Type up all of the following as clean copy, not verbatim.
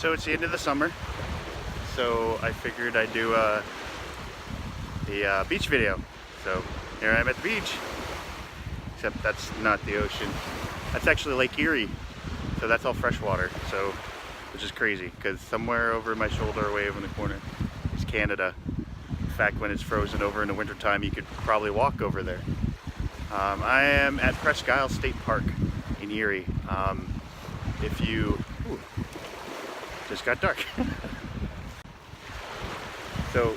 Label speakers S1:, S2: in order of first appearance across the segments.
S1: So it's the end of the summer, so I figured I'd do a beach video. So here I am at the beach, except that's not the ocean. That's actually Lake Erie, so that's all freshwater, so which is crazy because somewhere over my shoulder, way over in the corner, is Canada. In fact, when it's frozen over in the wintertime, you could probably walk over there. I am at Presque State Park in Erie. If you... Ooh, just got dark. So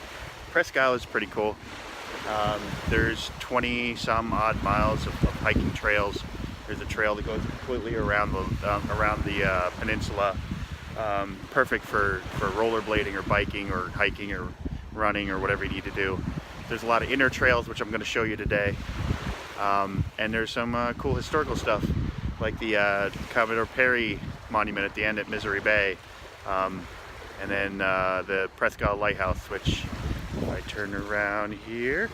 S1: Presque is pretty cool. There's 20 some odd miles of hiking trails. There's a trail that goes completely around the peninsula. Perfect for rollerblading or biking or hiking or running or whatever you need to do. There's a lot of inner trails, which I'm going to show you today. And there's some cool historical stuff, like the Commodore Perry monument at the end at Misery Bay. And then the Presque Lighthouse, which if I turn around here,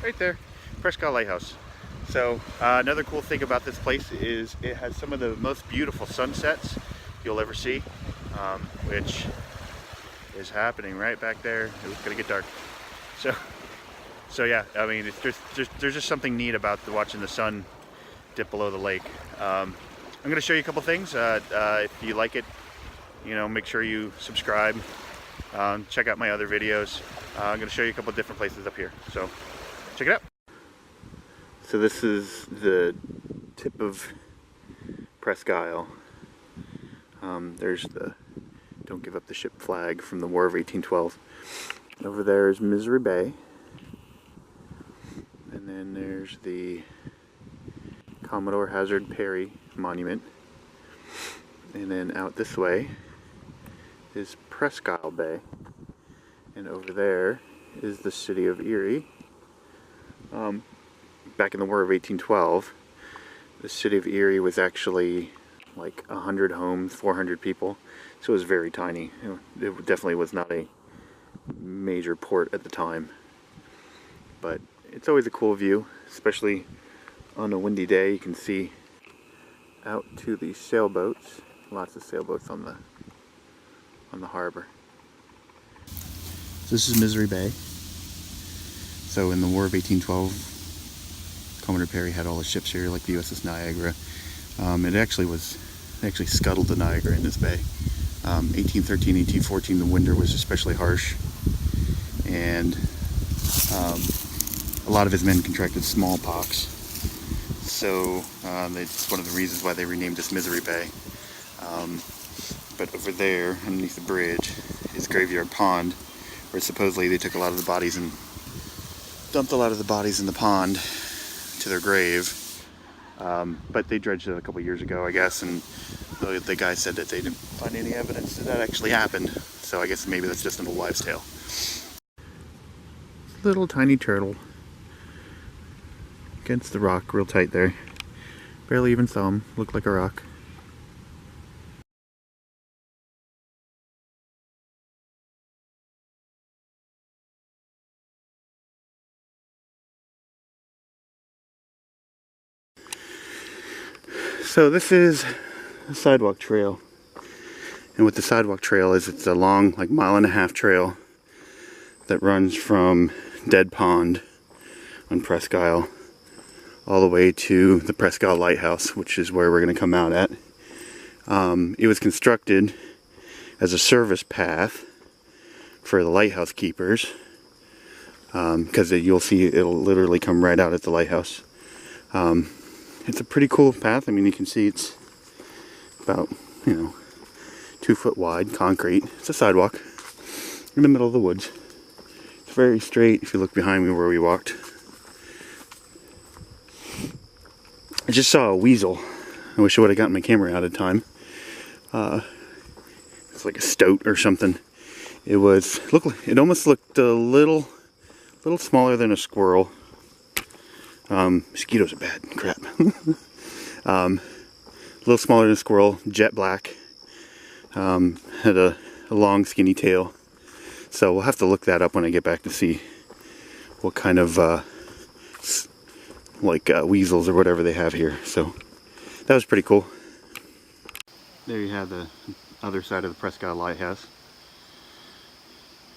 S1: right there, Presque Lighthouse. So another cool thing about this place is it has some of the most beautiful sunsets you'll ever see, which is happening right back there. It was gonna get dark. So yeah, I mean, there's just something neat about watching the sun dip below the lake. I'm gonna show you a couple things. If you like it, you know, make sure you subscribe. Check out my other videos. I'm gonna show you a couple different places up here. So check it out. So this is the tip of Presque Isle. There's the "Don't Give Up the Ship" flag from the War of 1812. Over there is Misery Bay. And then there's the Commodore Hazard Perry monument. And then out this way is Presque Isle Bay. And over there is the city of Erie. Back in the War of 1812, the city of Erie was actually like 100 homes, 400 people. So it was very tiny. It definitely was not a major port at the time. But it's always a cool view, especially on a windy day. You can see out to the sailboats. Lots of sailboats on the harbor. So this is Misery Bay. So in the War of 1812, Commodore Perry had all his ships here, like the USS Niagara. They actually scuttled the Niagara in this bay. 1813, 1814, the winter was especially harsh, and a lot of his men contracted smallpox. So it's one of the reasons why they renamed this Misery Bay. But over there, underneath the bridge, is Graveyard Pond, where supposedly they took a lot of the bodies and dumped a lot of the bodies in the pond to their grave. But they dredged it a couple years ago, I guess, and the guy said that they didn't find any evidence that actually happened. So I guess maybe that's just an old wives' tale. Little tiny turtle against the rock, real tight there. Barely even saw him. Looked like a rock. So this is the Sidewalk Trail, and what the Sidewalk Trail is, it's a long, like, 1.5-mile trail that runs from Dead Pond on Presque Isle all the way to the Presque Lighthouse, which is where we're going to come out at. It was constructed as a service path for the lighthouse keepers, because you'll see it'll literally come right out at the lighthouse. It's a pretty cool path. I mean, you can see it's about, 2 foot wide, concrete. It's a sidewalk in the middle of the woods. It's very straight if you look behind me where we walked. I just saw a weasel. I wish I would have gotten my camera out of time. It's like a stoat or something. It almost looked a little smaller than a squirrel. Mosquitoes are bad. Crap. A little smaller than a squirrel, jet black. Had a long skinny tail. So we'll have to look that up when I get back to see what kind of weasels or whatever they have here. So that was pretty cool. There you have the other side of the Presque Lighthouse.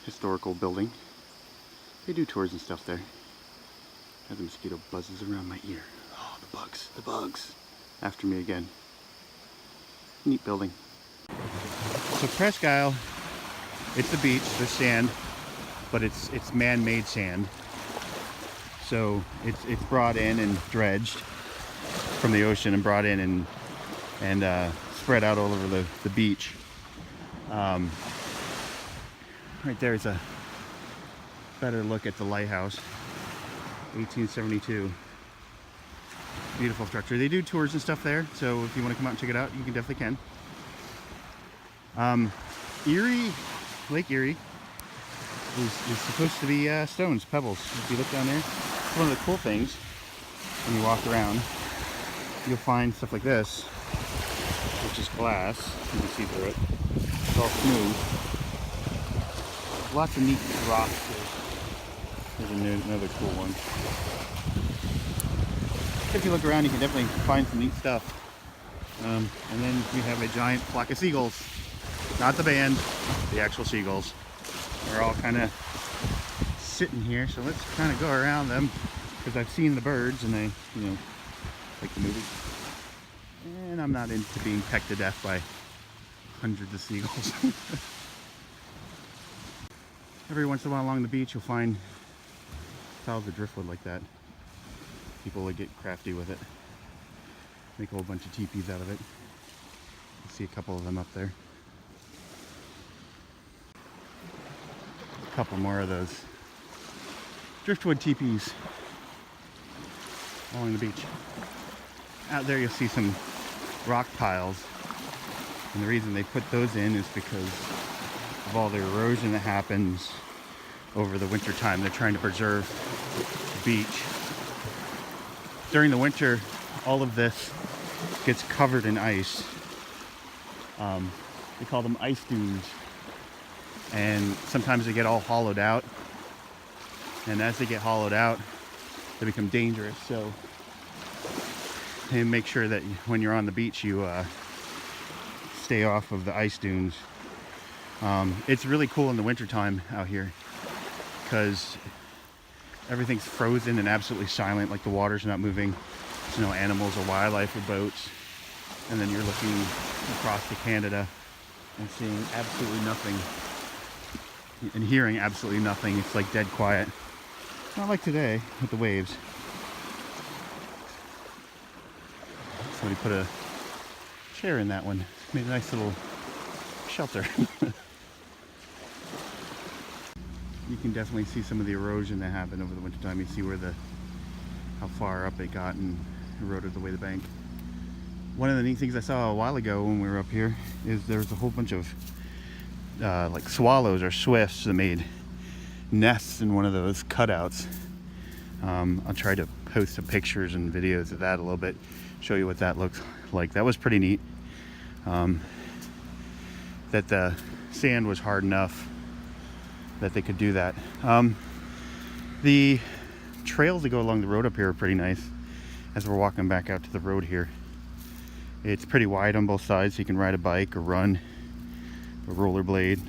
S1: Historical building. They do tours and stuff there. As the mosquito buzzes around my ear. Oh, the bugs, the bugs. After me again. Neat building. So Presque Isle, it's the beach, there's sand, but it's man-made sand. So it's brought in and dredged from the ocean and brought in and spread out all over the beach. Right there is a better look at the lighthouse. 1872. Beautiful structure. They do tours and stuff there, so if you want to come out and check it out, you can definitely can. Erie, Lake Erie is supposed to be stones, pebbles. If you look down there, it's one of the cool things when you walk around, you'll find stuff like this, which is glass. You can see through it. It's all smooth. Lots of neat rocks. There's another cool one. If you look around, you can definitely find some neat stuff. And then we have a giant flock of seagulls. Not the band, the actual seagulls. They're all kind of sitting here, so let's kind of go around them, because I've seen the birds and they, like the movie. And I'm not into being pecked to death by hundreds of seagulls. Every once in a while along the beach, you'll find piles of driftwood like that. People would get crafty with it. Make a whole bunch of teepees out of it. You see a couple of them up there. A couple more of those driftwood teepees along the beach. Out there you'll see some rock piles. And the reason they put those in is because of all the erosion that happens over the winter time. They're trying to preserve the beach. During the winter, all of this gets covered in ice. They call them ice dunes. And sometimes they get all hollowed out. And as they get hollowed out, they become dangerous. So they make sure that when you're on the beach, you stay off of the ice dunes. It's really cool in the wintertime out here because everything's frozen and absolutely silent, like the water's not moving. There's no animals or wildlife or boats. And then you're looking across to Canada and seeing absolutely nothing and hearing absolutely nothing. It's like dead quiet. Not like today with the waves. Somebody put a chair in that one. Made a nice little shelter. You can definitely see some of the erosion that happened over the winter time. You see where how far up it got and eroded away the bank. One of the neat things I saw a while ago when we were up here is there's a whole bunch of like swallows or swifts that made nests in one of those cutouts. I'll try to post some pictures and videos of that a little bit, show you what that looks like. That was pretty neat. That the sand was hard enough that they could do that. The trails that go along the road up here are pretty nice. As we're walking back out to the road here, it's pretty wide on both sides, so you can ride a bike or run or rollerblade.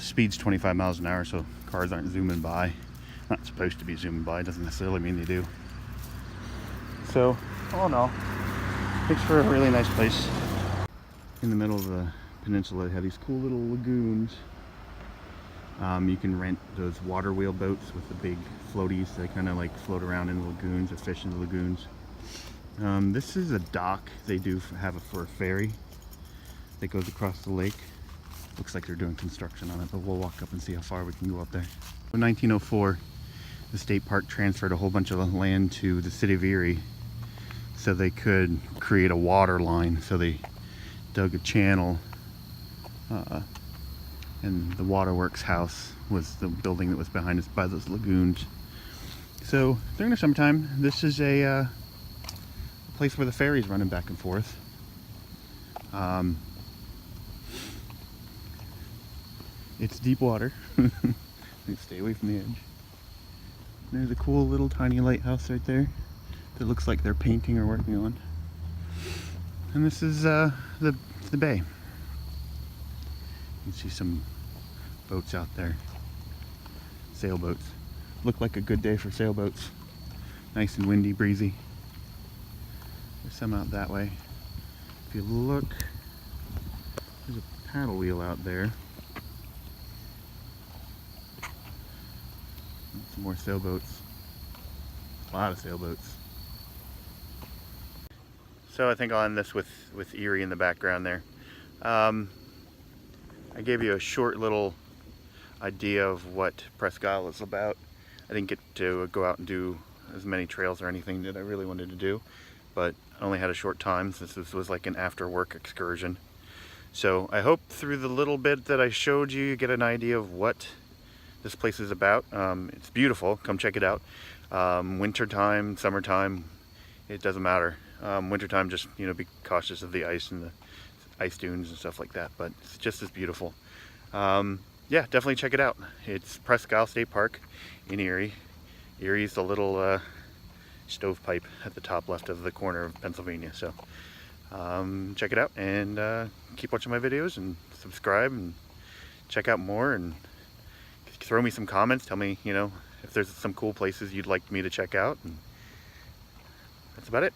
S1: Speed's 25 miles an hour, so cars aren't zooming by. Not supposed to be zooming by, doesn't necessarily mean they do. So, all in all, makes for a really nice place. In the middle of the peninsula, they have these cool little lagoons. You can rent those water wheel boats with the big floaties. They kind of like float around in the lagoons or fish in the lagoons. This is a dock they do have for a ferry that goes across the lake. Looks like they're doing construction on it, but we'll walk up and see how far we can go up there. In 1904, the state park transferred a whole bunch of land to the city of Erie so they could create a water line. So they dug a channel, and the waterworks house was the building that was behind us by those lagoons. So during the summertime, this is a place where the ferry's running back and forth. It's deep water. Stay away from the edge. There's a cool little tiny lighthouse right there that looks like they're painting or working on. And this is the the bay. You can see some boats out there. Sailboats. Look like a good day for sailboats. Nice and windy, breezy. There's some out that way. If you look, there's a paddle wheel out there. Some more sailboats. A lot of sailboats. So I think I'll end this with Erie in the background there. I gave you a short little idea of what Presque is about. I didn't get to go out and do as many trails or anything that I really wanted to do, but I only had a short time since this was like an after work excursion. So I hope through the little bit that I showed you, you get an idea of what this place is about. It's beautiful, come check it out. Wintertime, summertime, it doesn't matter. Wintertime, just, you know, be cautious of the ice and the ice dunes and stuff like that, but it's just as beautiful. Yeah, definitely check it out. It's Presque State Park in Erie. Erie's the little stovepipe at the top left of the corner of Pennsylvania. So check it out and keep watching my videos and subscribe and check out more, and throw me some comments. Tell me, you know, if there's some cool places you'd like me to check out. And that's about it.